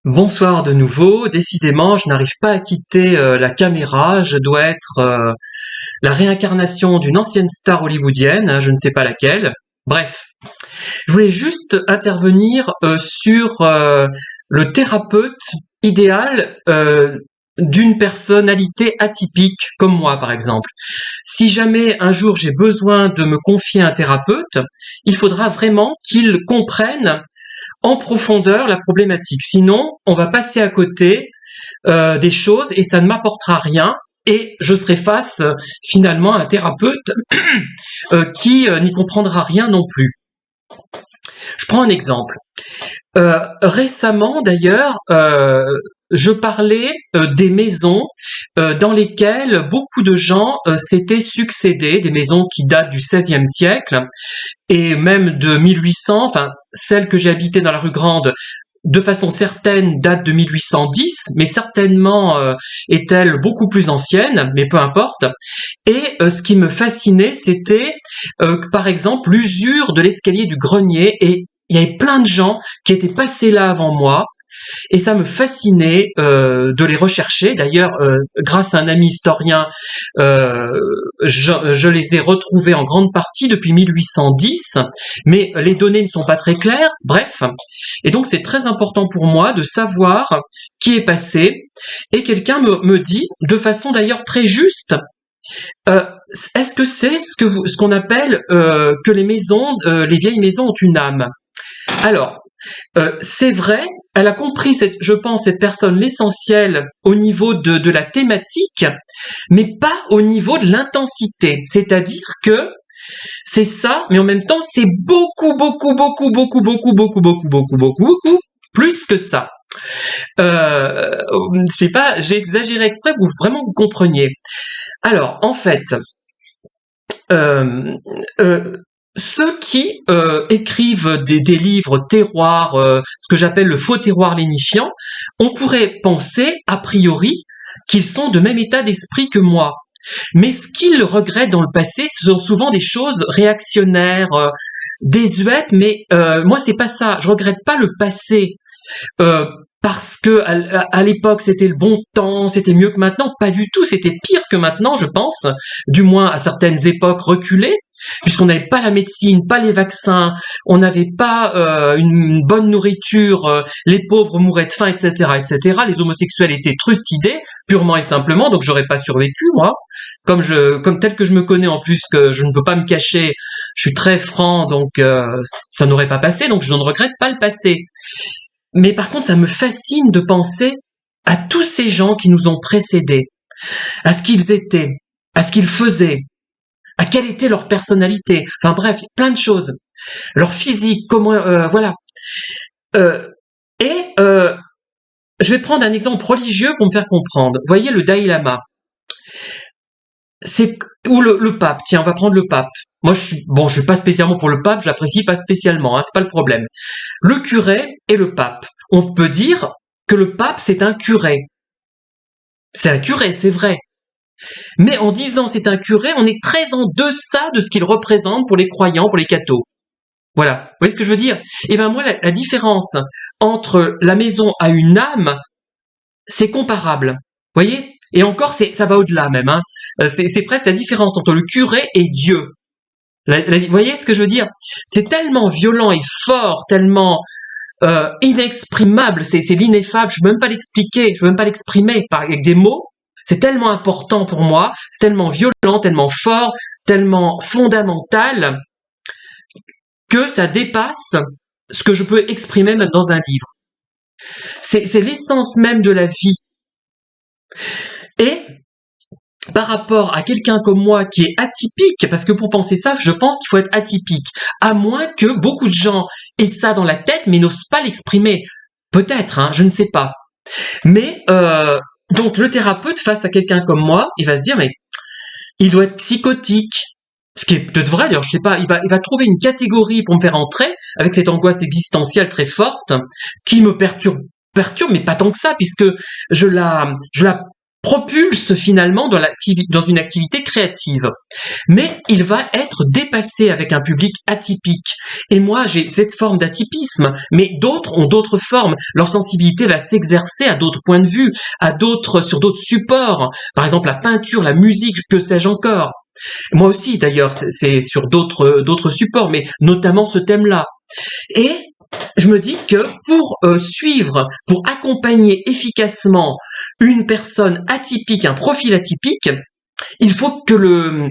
Bonsoir de nouveau. Décidément, je n'arrive pas à quitter la caméra. Je dois être la réincarnation d'une ancienne star hollywoodienne, hein, je ne sais pas laquelle. Bref, je voulais juste intervenir sur le thérapeute idéal d'une personnalité atypique comme moi, par exemple. Si jamais un jour j'ai besoin de me confier à un thérapeute, il faudra vraiment qu'il comprenne en profondeur la problématique. Sinon, on va passer à côté des choses et ça ne m'apportera rien. Et je serai face finalement à un thérapeute qui n'y comprendra rien non plus. Je prends un exemple. Récemment d'ailleurs, je parlais des maisons dans lesquelles beaucoup de gens s'étaient succédés, des maisons qui datent du XVIe siècle et même de 1800, enfin celle que j'ai habitée dans la rue Grande, de façon certaine date de 1810, mais certainement est-elle beaucoup plus ancienne, mais peu importe. Et ce qui me fascinait, c'était par exemple l'usure de l'escalier du grenier, et il y avait plein de gens qui étaient passés là avant moi, et ça me fascinait de les rechercher. D'ailleurs, grâce à un ami historien, je les ai retrouvés en grande partie depuis 1810, mais les données ne sont pas très claires. Bref, et donc c'est très important pour moi de savoir qui est passé. Et quelqu'un me dit, de façon d'ailleurs très juste, est-ce que c'est ce qu'on appelle que les maisons, les vieilles maisons ont une âme? Alors, c'est vrai, elle a compris, je pense, cette personne, l'essentiel au niveau de la thématique, mais pas au niveau de l'intensité. C'est-à-dire que c'est ça, mais en même temps, c'est beaucoup plus que ça. Je sais pas, j'ai exagéré exprès pour vraiment vous compreniez. Alors, en fait, ceux qui écrivent des livres terroirs, ce que j'appelle le faux terroir lénifiant, on pourrait penser, a priori, qu'ils sont de même état d'esprit que moi. Mais ce qu'ils regrettent dans le passé, ce sont souvent des choses réactionnaires, désuètes, mais moi c'est pas ça. Je regrette pas le passé. Parce que à l'époque c'était le bon temps, c'était mieux que maintenant, pas du tout, c'était pire que maintenant, je pense, du moins à certaines époques reculées, puisqu'on n'avait pas la médecine, pas les vaccins, on n'avait pas une bonne nourriture, les pauvres mouraient de faim, etc., etc. Les homosexuels étaient trucidés purement et simplement, donc j'aurais pas survécu moi, comme tel que je me connais en plus, que je ne peux pas me cacher, je suis très franc, donc ça n'aurait pas passé, donc je ne regrette pas le passé. Mais par contre, ça me fascine de penser à tous ces gens qui nous ont précédés, à ce qu'ils étaient, à ce qu'ils faisaient, à quelle était leur personnalité. Enfin bref, plein de choses. Leur physique, comment, voilà. Je vais prendre un exemple religieux pour me faire comprendre. Vous voyez le Dalai Lama, ou le pape. Tiens, on va prendre le pape. Moi, je suis pas spécialement pour le pape, je l'apprécie pas spécialement, hein, c'est pas le problème. Le curé et le pape. On peut dire que le pape, c'est un curé. C'est un curé, c'est vrai. Mais en disant c'est un curé, on est très en deçà de ce qu'il représente pour les croyants, pour les cathos. Voilà. Vous voyez ce que je veux dire? Et ben moi, la différence entre la maison à une âme, c'est comparable. Vous voyez? Et encore, ça va au-delà même. Hein. C'est presque la différence entre le curé et Dieu. Vous voyez ce que je veux dire? C'est tellement violent et fort, tellement inexprimable, c'est l'ineffable, je peux même pas l'expliquer, je peux même pas l'exprimer avec des mots. C'est tellement important pour moi, c'est tellement violent, tellement fort, tellement fondamental que ça dépasse ce que je peux exprimer même dans un livre. C'est l'essence même de la vie. Et par rapport à quelqu'un comme moi qui est atypique, parce que pour penser ça, je pense qu'il faut être atypique, à moins que beaucoup de gens aient ça dans la tête, mais n'osent pas l'exprimer. Peut-être, hein, je ne sais pas. Mais donc le thérapeute face à quelqu'un comme moi, il va se dire mais il doit être psychotique, ce qui est peut-être vrai. D'ailleurs, je sais pas. Il va trouver une catégorie pour me faire entrer avec cette angoisse existentielle très forte qui me perturbe, mais pas tant que ça, puisque je la propulse finalement dans une activité créative. Mais il va être dépassé avec un public atypique. Et moi, j'ai cette forme d'atypisme, mais d'autres ont d'autres formes. Leur sensibilité va s'exercer à d'autres points de vue, sur d'autres supports. Par exemple, la peinture, la musique, que sais-je encore. Moi aussi, d'ailleurs, c'est sur d'autres supports, mais notamment ce thème-là. Et je me dis que pour accompagner efficacement une personne atypique, un profil atypique, il faut que le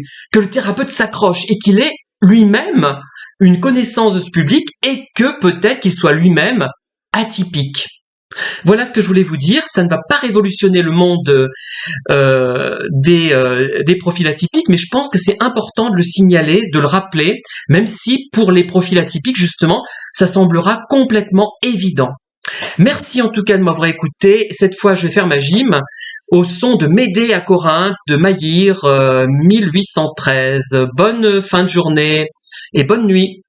thérapeute s'accroche et qu'il ait lui-même une connaissance de ce public et que peut-être qu'il soit lui-même atypique. Voilà ce que je voulais vous dire. Ça ne va pas révolutionner le monde des profils atypiques, mais je pense que c'est important de le signaler, de le rappeler, même si pour les profils atypiques, justement, ça semblera complètement évident. Merci en tout cas de m'avoir écouté. Cette fois, je vais faire ma gym au son de Médée à Corinthe de Maïr 1813. Bonne fin de journée et bonne nuit.